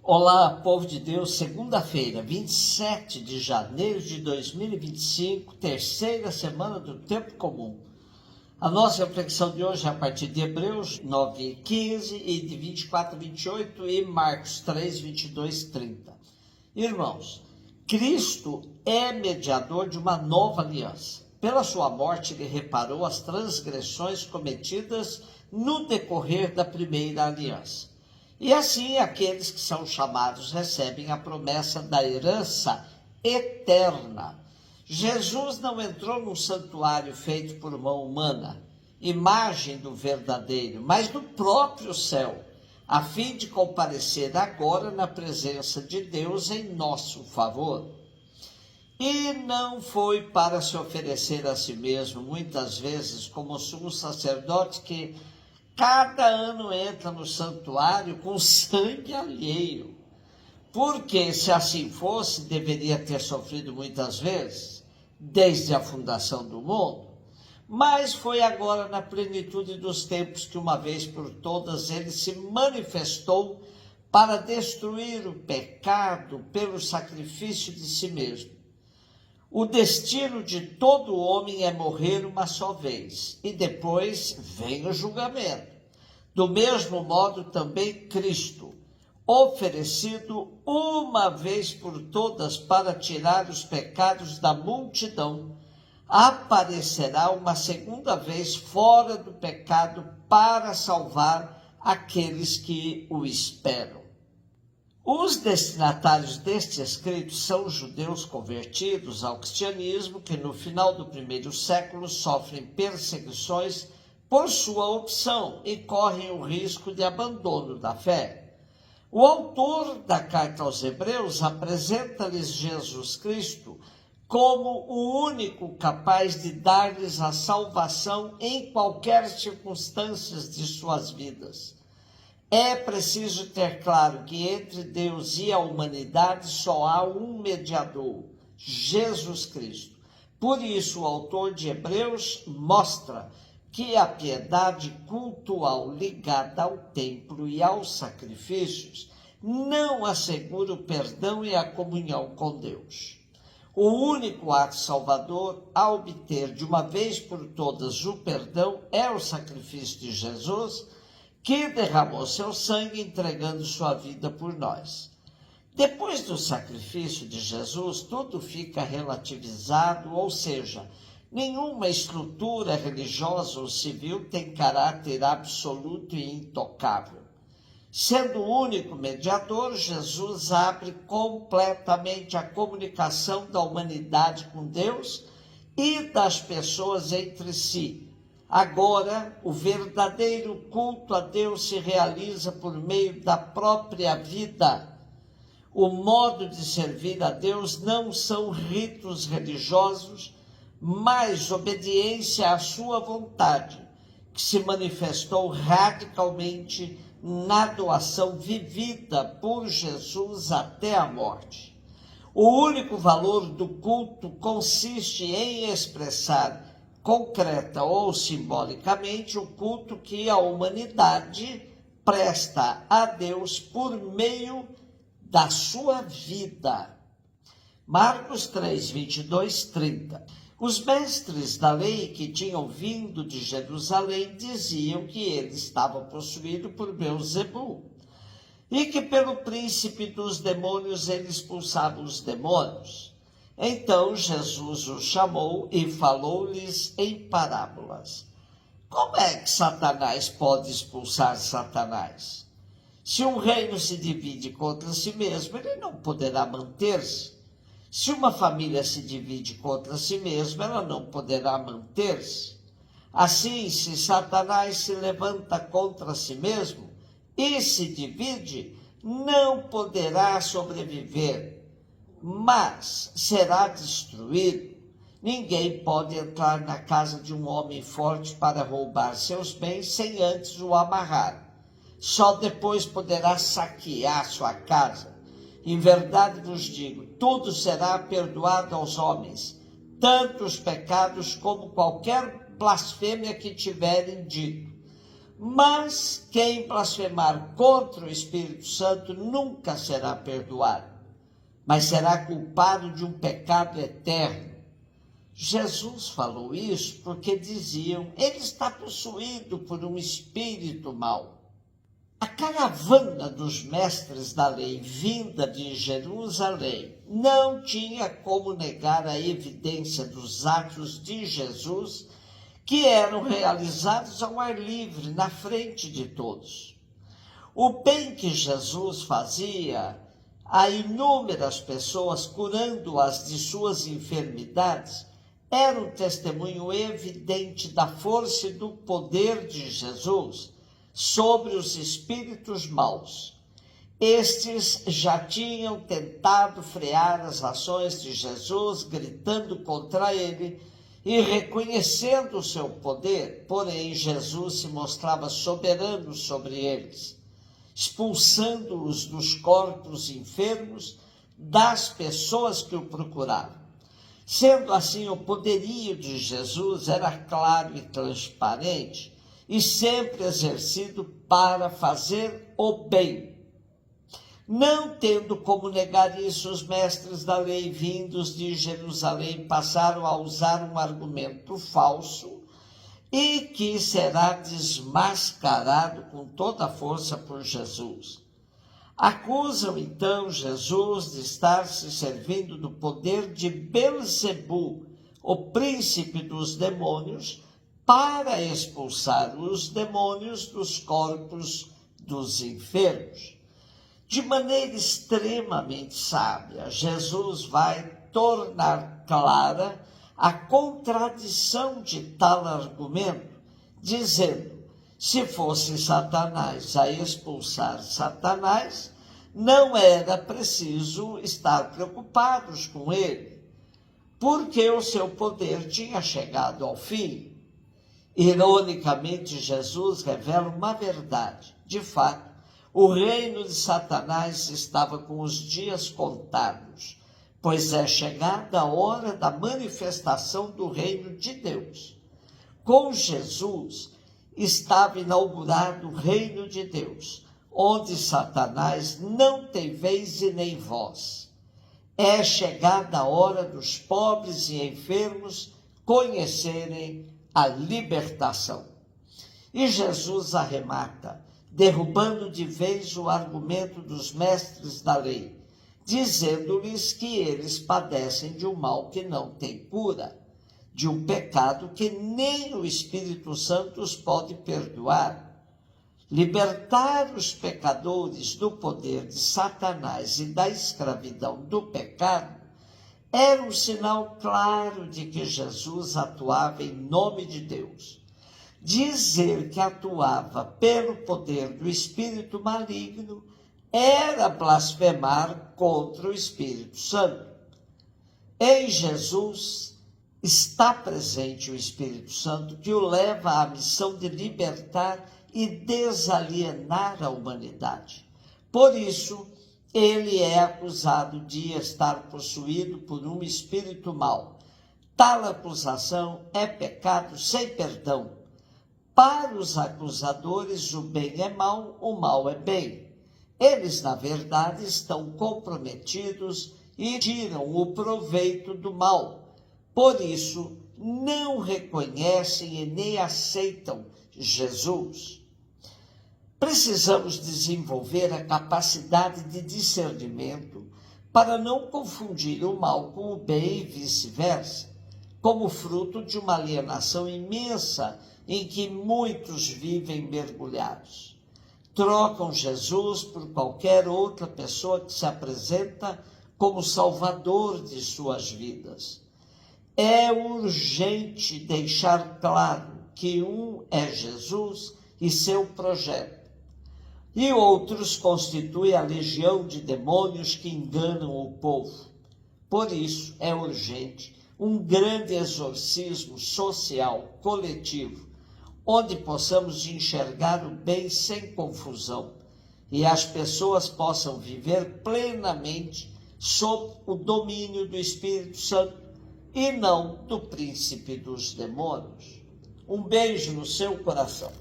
Olá, povo de Deus, segunda-feira, 27 de janeiro de 2025, terceira semana do tempo comum. A nossa reflexão de hoje é a partir de Hebreus 9:15 e de 24:28 e Marcos 3:22-30. Irmãos, Cristo é mediador de uma nova aliança. Pela sua morte, ele reparou as transgressões cometidas no decorrer da primeira aliança. E assim, aqueles que são chamados recebem a promessa da herança eterna. Jesus não entrou num santuário feito por mão humana, imagem do verdadeiro, mas do próprio céu, a fim de comparecer agora na presença de Deus em nosso favor. E não foi para se oferecer a si mesmo, muitas vezes, como sumo sacerdote que cada ano entra no santuário com sangue alheio. Porque, se assim fosse, deveria ter sofrido muitas vezes, desde a fundação do mundo. Mas foi agora, na plenitude dos tempos, que uma vez por todas ele se manifestou para destruir o pecado pelo sacrifício de si mesmo. O destino de todo homem é morrer uma só vez, e depois vem o julgamento. Do mesmo modo também Cristo, oferecido uma vez por todas para tirar os pecados da multidão, aparecerá uma segunda vez fora do pecado para salvar aqueles que o esperam. Os destinatários deste escrito são os judeus convertidos ao cristianismo que no final do primeiro século sofrem perseguições por sua opção e correm o risco de abandono da fé. O autor da carta aos Hebreus apresenta-lhes Jesus Cristo como o único capaz de dar-lhes a salvação em qualquer circunstância de suas vidas. É preciso ter claro que entre Deus e a humanidade só há um mediador, Jesus Cristo. Por isso, o autor de Hebreus mostra que a piedade cultual ligada ao templo e aos sacrifícios não assegura o perdão e a comunhão com Deus. O único ato salvador a obter de uma vez por todas o perdão é o sacrifício de Jesus, que derramou seu sangue entregando sua vida por nós. Depois do sacrifício de Jesus, tudo fica relativizado, ou seja, nenhuma estrutura religiosa ou civil tem caráter absoluto e intocável. Sendo o único mediador, Jesus abre completamente a comunicação da humanidade com Deus e das pessoas entre si. Agora, o verdadeiro culto a Deus se realiza por meio da própria vida. O modo de servir a Deus não são ritos religiosos, mas obediência à sua vontade, que se manifestou radicalmente na doação vivida por Jesus até a morte. O único valor do culto consiste em expressar concreta ou simbolicamente o culto que a humanidade presta a Deus por meio da sua vida. Marcos 3:22-30. Os mestres da lei que tinham vindo de Jerusalém diziam que ele estava possuído por Beelzebul e que pelo príncipe dos demônios ele expulsava os demônios. Então Jesus os chamou e falou-lhes em parábolas. Como é que Satanás pode expulsar Satanás? Se um reino se divide contra si mesmo, ele não poderá manter-se. Se uma família se divide contra si mesma, ela não poderá manter-se. Assim, se Satanás se levanta contra si mesmo e se divide, não poderá sobreviver, mas será destruído. Ninguém pode entrar na casa de um homem forte para roubar seus bens sem antes o amarrar. Só depois poderá saquear sua casa. Em verdade vos digo, tudo será perdoado aos homens, tanto os pecados como qualquer blasfêmia que tiverem dito. Mas quem blasfemar contra o Espírito Santo nunca será perdoado, mas será culpado de um pecado eterno. Jesus falou isso porque diziam, ele está possuído por um espírito mau. A caravana dos mestres da lei, vinda de Jerusalém, não tinha como negar a evidência dos atos de Jesus, que eram realizados ao ar livre, na frente de todos. O bem que Jesus fazia a inúmeras pessoas, curando-as de suas enfermidades, era um testemunho evidente da força e do poder de Jesus sobre os espíritos maus. Estes já tinham tentado frear as ações de Jesus, gritando contra ele e reconhecendo o seu poder, porém Jesus se mostrava soberano sobre eles, expulsando-os dos corpos enfermos das pessoas que o procuravam. Sendo assim, o poderio de Jesus era claro e transparente, e sempre exercido para fazer o bem. Não tendo como negar isso, os mestres da lei vindos de Jerusalém passaram a usar um argumento falso e que será desmascarado com toda a força por Jesus. Acusam então Jesus de estar se servindo do poder de Belzebu, o príncipe dos demônios, para expulsar os demônios dos corpos dos enfermos. De maneira extremamente sábia, Jesus vai tornar clara a contradição de tal argumento, dizendo, se fosse Satanás a expulsar Satanás, não era preciso estar preocupados com ele, porque o seu poder tinha chegado ao fim. Ironicamente, Jesus revela uma verdade. De fato, o reino de Satanás estava com os dias contados, pois é chegada a hora da manifestação do reino de Deus. Com Jesus estava inaugurado o reino de Deus, onde Satanás não tem vez e nem voz. É chegada a hora dos pobres e enfermos conhecerem a libertação. E Jesus arremata, derrubando de vez o argumento dos mestres da lei, dizendo-lhes que eles padecem de um mal que não tem cura, de um pecado que nem o Espírito Santo os pode perdoar. Libertar os pecadores do poder de Satanás e da escravidão do pecado era um sinal claro de que Jesus atuava em nome de Deus. Dizer que atuava pelo poder do espírito maligno era blasfemar contra o Espírito Santo. Em Jesus está presente o Espírito Santo, que o leva à missão de libertar e desalienar a humanidade. Por isso, ele é acusado de estar possuído por um espírito mau. Tal acusação é pecado sem perdão. Para os acusadores, o bem é mal, o mal é bem. Eles, na verdade, estão comprometidos e tiram o proveito do mal. Por isso, não reconhecem e nem aceitam Jesus. Precisamos desenvolver a capacidade de discernimento para não confundir o mal com o bem e vice-versa, como fruto de uma alienação imensa em que muitos vivem mergulhados. Trocam Jesus por qualquer outra pessoa que se apresenta como salvador de suas vidas. É urgente deixar claro que um é Jesus e seu projeto, e outros constituem a legião de demônios que enganam o povo. Por isso, é urgente um grande exorcismo social, coletivo, onde possamos enxergar o bem sem confusão e as pessoas possam viver plenamente sob o domínio do Espírito Santo e não do príncipe dos demônios. Um beijo no seu coração.